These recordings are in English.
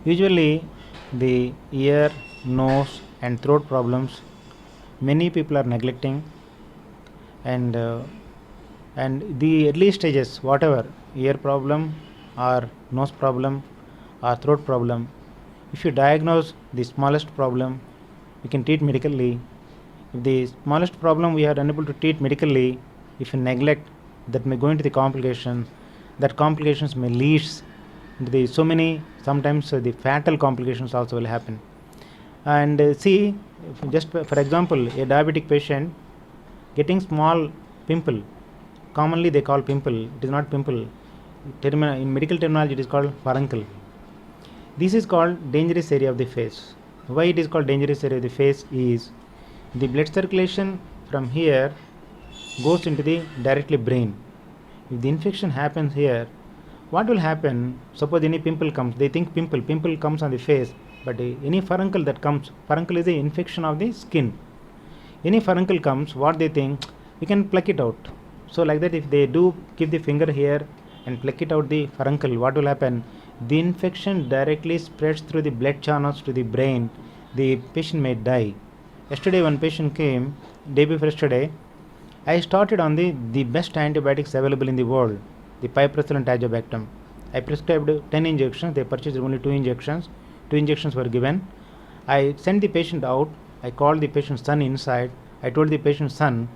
Usually, the ear, nose, and throat problems many people are neglecting, and the early stages, whatever ear problem or nose problem or throat problem, if you diagnose the smallest problem, you can treat medically. If the smallest problem we are unable to treat medically, if you neglect, that may go into the complications. That complications may lead into the so many, sometimes the fatal complications also will happen. And see, just for example, a diabetic patient getting small pimple, commonly they call pimple, it is not pimple. In medical terminology, it is called furuncle. This is called dangerous area of the face. Why it is called dangerous area of the face is the blood circulation from here goes into the directly brain. If the infection happens here, what will happen? Suppose any pimple comes, they think pimple comes on the face, but any furuncle that comes, furuncle is the infection of the skin. Any furuncle comes, what they think, we can pluck it out. So like that, if they do keep the finger here and pluck it out the furuncle, what will happen? The infection directly spreads through the blood channels to the brain. The patient may die. Yesterday one patient came, day before yesterday, I started on the best antibiotics available in the world, the piperacillin tazobactam. I prescribed 10 injections, they purchased only 2 injections. 2 injections were given. I sent the patient out, I called the patient's son inside. I told the patient's son,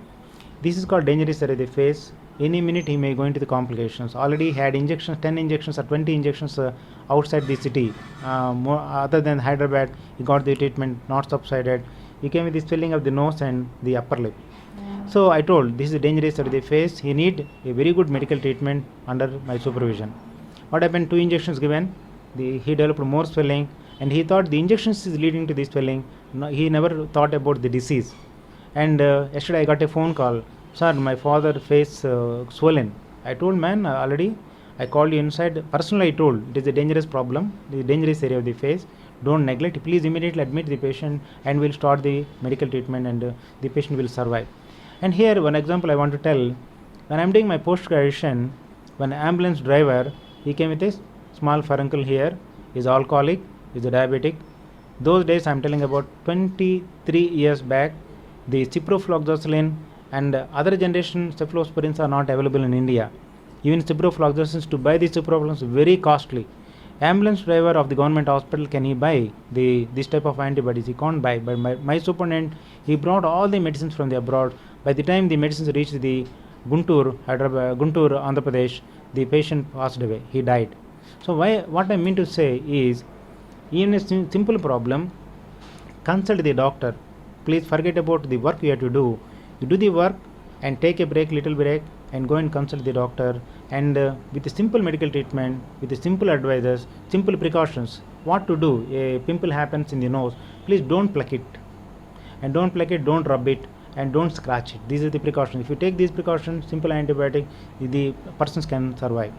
this is called dangerous area of the face. Any minute he may go into the complications. Already he had injections, 10 injections or 20 injections outside the city. Other than Hyderabad, he got the treatment, not subsided. He came with the swelling of the nose and the upper lip. So I told, this is dangerous area of the face. He need a very good medical treatment under my supervision. What happened? 2 injections given. He developed more swelling, and he thought the injections is leading to the swelling. No, he never thought about the disease. And yesterday I got a phone call. Sir, my father face swollen. I told, man, already I called you inside. Personally, I told, it is a dangerous problem, the dangerous area of the face. Don't neglect. Please immediately admit the patient, and we'll start the medical treatment, and the patient will survive. And here one example I want to tell. When I'm doing my post-graduation, one ambulance driver, he came with a small furuncle here, is alcoholic, is a diabetic. Those days I'm telling about 23 years back, the ciprofloxacin and other generation cephalosporins are not available in India. Even ciprofloxacins, to buy the ciprofloxacin is very costly. Ambulance driver of the government hospital, can he buy this type of antibodies? He can't buy. But my superintendent, he brought all the medicines from the abroad. By the time the medicines reached the Guntur, Andhra Pradesh, the patient passed away. He died. So what I mean to say is, even a simple problem, consult the doctor. Please forget about the work you have to do. You do the work and take a little break, and go and consult the doctor. And with a simple medical treatment, with the simple advices, simple precautions, what to do? A pimple happens in the nose. Please don't pluck it. And don't pluck it, don't rub it, and don't scratch it. These are the precautions. If you take these precautions, simple antibiotic, the persons can survive.